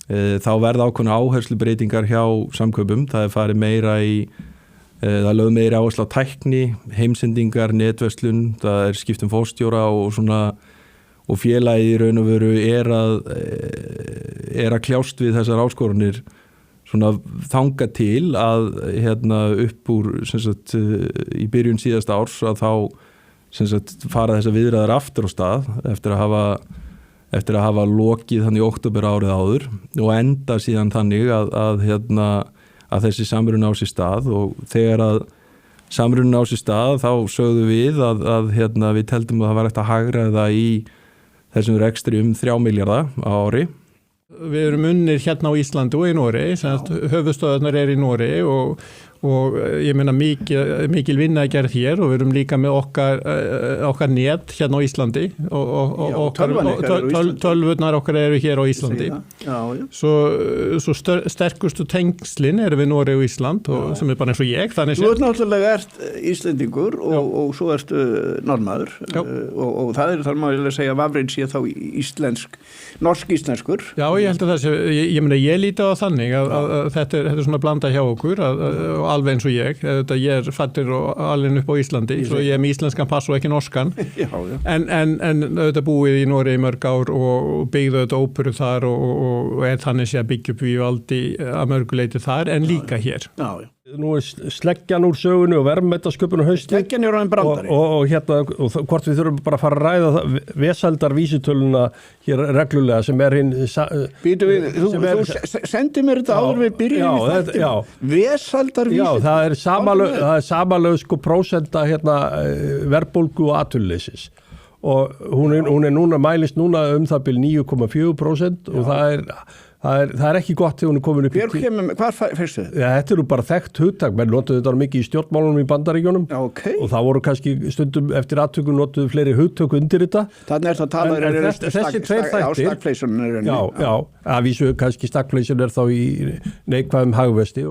þá verða ákveðna áherslubreytingar hjá Samkaupum. Það farið meira það lögð meira áherslu á tækni, heimsendingar, netverslun, það skipt forstjóra og svona og félagið í raun og veru að kljást við þessar áskoranir svona þanga til að upp úr sem sagt, í byrjun síðasta árs að þá sem sagt, fara þessar viðræður aftur á stað eftir að hafa lokið þannig í október árið áður og enda síðan þannig að þessi samruni á sér stað og þegar að samruni á sér stað þá sögðum við að við teldum að það var eftir að hagræða í þessum rekstri 3 milljarða á ári. Við erum unnir hérna á Íslandi og í Noregi, höfuðstöðarnar í Noregi og ég meina mikil vinna að gera hér og við erum líka með okkar net hérna á Íslandi og tölvurnar okkar eru hér á Íslandi. Svo sterkustu tengslin eru við Noregi og Ísland og sem bara eins og ég. Þú náttúrulega Íslendingur og svo ertu Norðmaður og það þar má ég segja að vafrinn sé þá norsk-íslenskur. Já, ég held að það sé, ég meina ég líti á þannig að þetta er svona blanda hjá okkur og alveg eins og ég er fæddur og alveg upp á Íslandi svo ég er með íslenskan pass og ekki norskan en auðvitað búið í Noregi í mörg ár og byggðu auðvitað óperu þar og þannig sé að byggja upp Vívaldi að mörguleiti þar en líka hér. Nú sleggjan úr sögunni og verðmætasköpun og hausti sleggjan er orðin brandari og hvort við þurfum bara að fara að ræða vesældar vísitöluna hér reglulega sem hinn þú sendir mér þetta áður við byrjum í þættinum vesældar vísitöluna það er samanlög prósenta verðbólgu og atvinnuleysis og hún er núna mælist núna það bil 9,4% og það er ekki gott þegar hún er komin upp Hvar fyrstu þið? Þetta eru bara þekkt hugtak, menn notuðu þetta mikið í stjórnmálunum í Bandaríkjunum og það voru kannski stundum eftir attökum notuðu fleiri hugtök undir þetta. Þannig er það talað þessi tveir þættir. Stagflation Já, að vísu kannski stagflation þá í neikvæðum hagvexti